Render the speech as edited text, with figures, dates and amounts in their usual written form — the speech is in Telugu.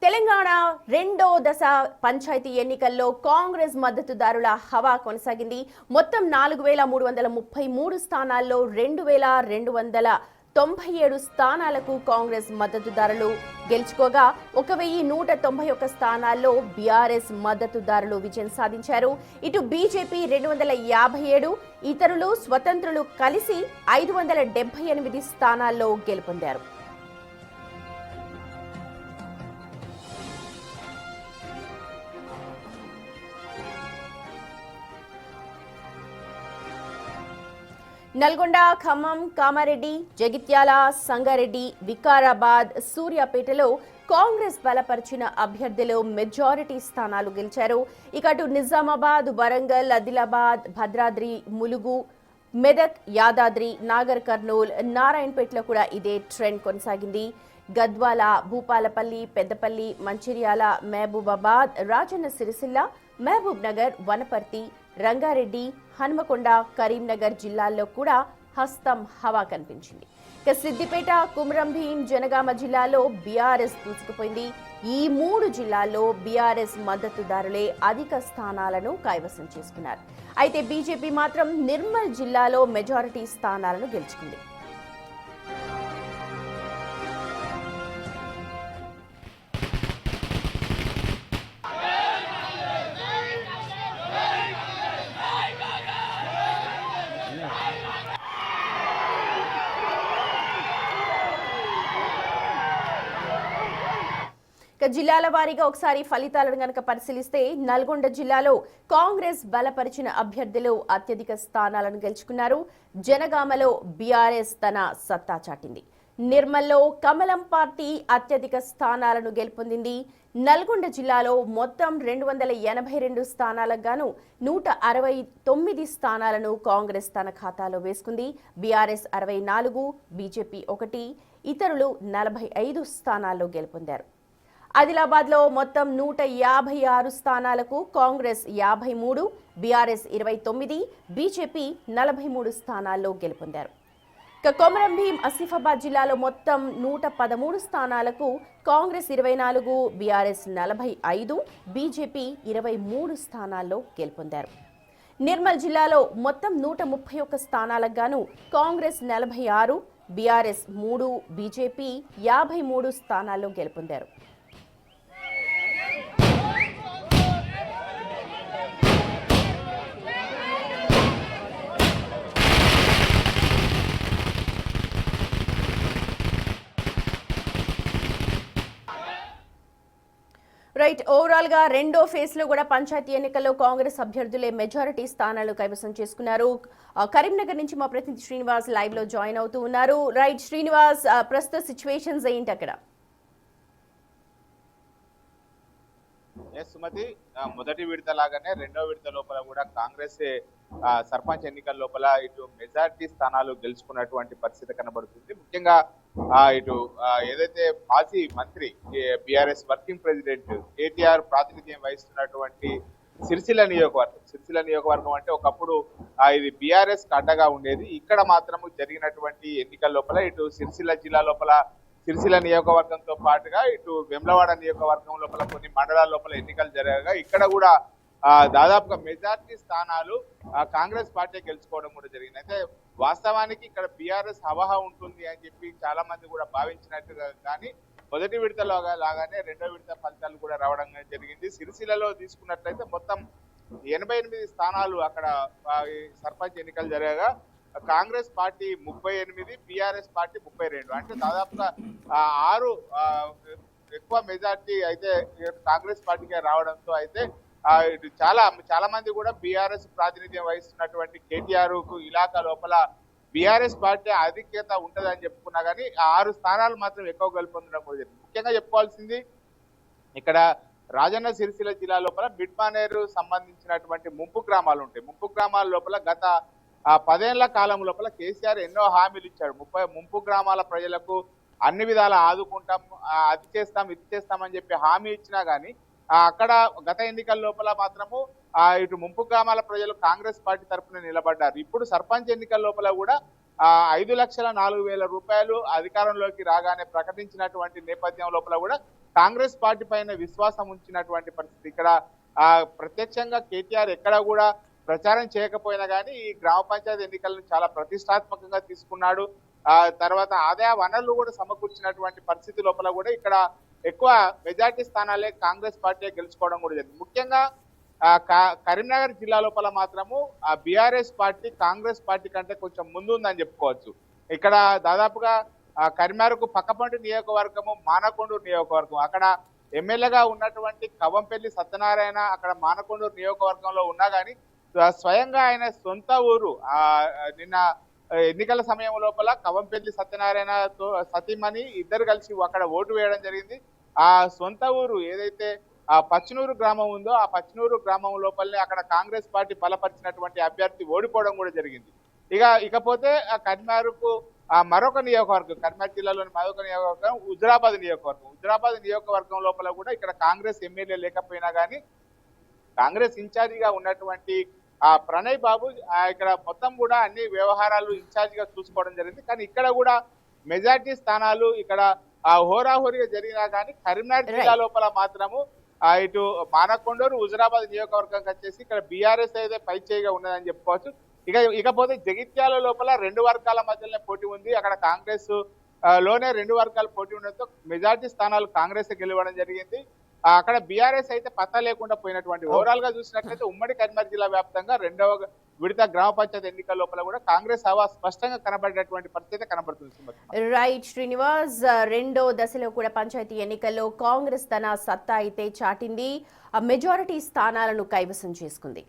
తెలంగాణ రెండో దశ పంచాయతీ ఎన్నికల్లో కాంగ్రెస్ మద్దతుదారుల హవా కొనసాగింది. మొత్తం 4333 స్థానాల్లో 2297 స్థానాలకు కాంగ్రెస్ మద్దతుదారులు గెలుచుకోగా 1191 స్థానాల్లో బీఆర్ఎస్ మద్దతుదారులు విజయం సాధించారు. ఇటు బీజేపీ 257, ఇతరులు స్వతంత్రులు కలిసి 578 స్థానాల్లో గెలుపొందారు. నల్గొండ, ఖమ్మం, కామారెడ్డి, జగిత్యాల, సంగారెడ్డి, వికారాబాద్, సూర్యాపేటలో కాంగ్రెస్ బలపరిచిన అభ్యర్థులు మెజారిటీ స్థానాలు గెలిచారు. ఇక అటు నిజామాబాద్, వరంగల్, ఆదిలాబాద్, భద్రాద్రి, ములుగు, మెదక్, యాదాద్రి, నాగర్ కర్నూల్, నారాయణపేటలో కూడా ఇదే ట్రెండ్ కొనసాగింది. గద్వాల, భూపాలపల్లి, పెద్దపల్లి, మంచిర్యాల, మహబూబాబాద్, రాజన్న సిరిసిల్ల, మహబూబ్ నగర్, వనపర్తి, రంగారెడ్డి, హన్మకొండ, కరీంనగర్ జిల్లాల్లో కూడా హస్తం హవా కనిపించింది. ఇక సిద్దిపేట, కుమ్రం భీం, జనగామ జిల్లాలో బీఆర్ఎస్ దూసుకుపోయింది. ఈ 3 జిల్లాల్లో బీఆర్ఎస్ మద్దతుదారులే అధిక స్థానాలను కైవసం చేసుకున్నారు. అయితే బీజేపీ మాత్రం నిర్మల్ జిల్లాలో మెజారిటీ స్థానాలను గెలుచుకుంది. జిల్లాల వారీగా ఒకసారి ఫలితాలను గనక పరిశీలిస్తే నల్గొండ జిల్లాలో కాంగ్రెస్ బలపరిచిన అభ్యర్థులు అత్యధిక స్థానాలను గెలుచుకున్నారు. జనగామలో బీఆర్ఎస్ తన సత్తా చాటింది. నిర్మల్లో కమలం పార్టీ అత్యధిక స్థానాలను గెలుపొందింది. నల్గొండ జిల్లాలో మొత్తం 282 స్థానాలకు గాను 169 స్థానాలను కాంగ్రెస్ తన ఖాతాలో వేసుకుంది. బీఆర్ఎస్ 64, బీజేపీ 1, ఇతరులు 45 స్థానాల్లో గెలుపొందారు. ఆదిలాబాద్ లో మొత్తం 156 స్థానాలకు కాంగ్రెస్ 53, బీఆర్ఎస్ 29, బీజేపీ 43 స్థానాల్లో గెలుపొందారు. కొమరం భీం, ఆసిఫాబాద్ జిల్లాలో మొత్తం 113 స్థానాలకు కాంగ్రెస్ 24, బీఆర్ఎస్ 45, బీజేపీ 23 స్థానాల్లో గెలుపొందారు. నిర్మల్ జిల్లాలో మొత్తం 131 స్థానాలకు గాను కాంగ్రెస్ 46, బీఆర్ఎస్ 3, బీజేపీ 53 స్థానాల్లో గెలుపొందారు. రైట్, ఓవరాల్ గా రెండో ఫేజ్ లో కూడా పంచాయతీ ఎన్నికల్లో కాంగ్రెస్ అభ్యర్థులే మెజారిటీ స్థానాలు కైవసం చేసుకున్నారు. కరీంనగర్ నుంచి మా ప్రతినిధి శ్రీనివాస్ లైవ్ లో జాయిన్ అవుతూ ఉన్నారు. రైట్ శ్రీనివాస్, ప్రస్తుత సిచ్యువేషన్స్ ఏంటి అక్కడ? సుమతి, మొదటి విడత లాగానే రెండో విడత లోపల కూడా కాంగ్రెస్ సర్పంచ్ ఎన్నికల లోపల ఇటు మెజారిటీ స్థానాలు గెలుచుకున్నటువంటి పరిస్థితి కనబడుతుంది. ముఖ్యంగా ఇటు ఏదైతే మాజీ మంత్రి బీఆర్ఎస్ వర్కింగ్ ప్రెసిడెంట్ కేటీఆర్ ప్రాతినిధ్యం వహిస్తున్నటువంటి సిరిసిల్ల నియోజకవర్గం అంటే ఒకప్పుడు ఇది బీఆర్ఎస్ అడ్డగా ఉండేది. ఇక్కడ మాత్రము జరిగినటువంటి ఎన్నికల లోపల ఇటు సిరిసిల్ల జిల్లా లోపల సిరిసిల్ల నియోజకవర్గంతో పాటుగా ఇటు వెమ్లవాడ నియోజకవర్గం లోపల కొన్ని మండలాల లోపల ఎన్నికలు జరగగా ఇక్కడ కూడా దాదాపుగా మెజార్టీ స్థానాలు కాంగ్రెస్ పార్టీ గెలుచుకోవడం కూడా జరిగింది. అయితే వాస్తవానికి ఇక్కడ బీఆర్ఎస్ హవా ఉంటుంది అని చెప్పి చాలా మంది కూడా భావించినట్టుగా, కానీ మొదటి విడతలో లాగానే రెండో విడత ఫలితాలు కూడా రావడం జరిగింది. సిరిసిల్లలో తీసుకున్నట్లయితే మొత్తం 88 స్థానాలు అక్కడ సర్పంచ్ ఎన్నికలు జరగగా కాంగ్రెస్ పార్టీ 38, బీఆర్ఎస్ పార్టీ 32, అంటే దాదాపుగా 6 ఎక్కువ మెజార్టీ అయితే కాంగ్రెస్ పార్టీకి రావడంతో అయితే చాలా మంది కూడా బీఆర్ఎస్ ప్రాతినిధ్యం వహిస్తున్నటువంటి కేటీఆర్ కు ఇలాకా లోపల బీఆర్ఎస్ పార్టీ ఆధిక్యత ఉంటదని చెప్పుకున్నా కానీ 6 స్థానాలు మాత్రం ఎక్కువ గెలుపొందడం కూడా జరిగింది. ముఖ్యంగా చెప్పుకోవాల్సింది ఇక్కడ రాజన్న సిరిసిల్ల జిల్లా లోపల మిడ్మానేరు సంబంధించినటువంటి ముంపు గ్రామాలు ఉంటాయి. ముంపు గ్రామాల లోపల గత 10 ఏళ్ల కాలం లోపల కేసీఆర్ ఎన్నో హామీలు ఇచ్చాడు. ముంపు గ్రామాల ప్రజలకు అన్ని విధాల ఆదుకుంటాం, అది చేస్తాం, ఇది చేస్తామని చెప్పి హామీ ఇచ్చినా గానీ అక్కడ గత ఎన్నికల లోపల మాత్రము ఇటు ముంపు గ్రామాల ప్రజలు కాంగ్రెస్ పార్టీ తరఫున నిలబడ్డారు. ఇప్పుడు సర్పంచ్ ఎన్నికల లోపల కూడా 5,04,000 అధికారంలోకి రాగానే ప్రకటించినటువంటి నేపథ్యం లోపల కూడా కాంగ్రెస్ పార్టీ పైన విశ్వాసం ఉంచినటువంటి పరిస్థితి. ఇక్కడ ప్రత్యక్షంగా కేటీఆర్ ఎక్కడ కూడా ప్రచారం చేయకపోయినా కానీ ఈ గ్రామ పంచాయతీ ఎన్నికలను చాలా ప్రతిష్టాత్మకంగా తీసుకున్నాడు. తర్వాత ఆదాయ వనరులు కూడా సమకూర్చినటువంటి పరిస్థితి లోపల కూడా ఇక్కడ ఎక్కువ మెజార్టీ స్థానాలే కాంగ్రెస్ పార్టీ గెలుచుకోవడం కూడా జరిగింది. ముఖ్యంగా కరీంనగర్ జిల్లా లోపల మాత్రము బీఆర్ఎస్ పార్టీ కాంగ్రెస్ పార్టీ కంటే కొంచెం ముందు ఉందని చెప్పుకోవచ్చు. ఇక్కడ దాదాపుగా కరీంనగర్కు పక్కపంటి నియోజకవర్గము మానకొండూరు నియోజకవర్గం, అక్కడ ఎమ్మెల్యేగా ఉన్నటువంటి కవంపల్లి సత్యనారాయణ అక్కడ మానకొండూరు నియోజకవర్గంలో ఉన్నా కానీ స్వయంగా ఆయన సొంత ఊరు నిన్న ఎన్నికల సమయం లోపల కవంపల్లి సత్యనారాయణతో సతీమణి ఇద్దరు కలిసి అక్కడ ఓటు వేయడం జరిగింది. ఆ సొంత ఊరు ఏదైతే ఆ పచ్చనూరు గ్రామం ఉందో ఆ పచ్చనూరు గ్రామం లోపలనే అక్కడ కాంగ్రెస్ పార్టీ బలపరిచినటువంటి అభ్యర్థి ఓడిపోవడం కూడా జరిగింది. ఇకపోతే కరీంనగర్కు మరొక నియోజకవర్గం, కరీంనగర్ జిల్లాలోని మరొక నియోజకవర్గం హుజురాబాద్ నియోజకవర్గం. హుజురాబాద్ నియోజకవర్గం లోపల కూడా ఇక్కడ కాంగ్రెస్ ఎమ్మెల్యే లేకపోయినా కానీ కాంగ్రెస్ ఇన్ఛార్జిగా ఉన్నటువంటి ప్రణయ్ బాబు ఇక్కడ మొత్తం కూడా అన్ని వ్యవహారాలు ఇన్ఛార్జిగా చూసుకోవడం జరిగింది. కానీ ఇక్కడ కూడా మెజార్టీ స్థానాలు ఇక్కడ హోరాహోరీగా జరిగినా కానీ కరీంనగర్ జిల్లా లోపల మాత్రము ఇటు మానకొండూరు హుజురాబాద్ నియోజకవర్గం వచ్చేసి ఇక్కడ బీఆర్ఎస్ అయితే పై చేయిగా ఉన్నదని చెప్పుకోవచ్చు. ఇకపోతే జగిత్యాల లోపల 2 వర్గాల మధ్యలోనే పోటీ ఉంది. అక్కడ కాంగ్రెస్ లోనే 2 వర్గాలు పోటీ ఉండడంతో మెజార్టీ స్థానాలు కాంగ్రెస్ గెలవడం జరిగింది. అక్కడ బీఆర్ఎస్ అయితే పత్తా లేకుండా పోయినటువంటి ఓవరాల్ గా చూసినట్లయితే ఉమ్మడి కరీంనగర్ జిల్లా వ్యాప్తంగా 2వ విడత గ్రామ పంచాయతీ ఎన్నికల లోపల కూడా కాంగ్రెస్ హవా స్పష్టంగా కనబడేటువంటి పరిస్థితి కనబడుతుంది. రైట్ శ్రీనివాస్, రెండో దశలో కూడా పంచాయతీ ఎన్నికల్లో కాంగ్రెస్ తన సత్తా అయితే చాటింది, మెజారిటీ స్థానాలను కైవసం చేసుకుంది.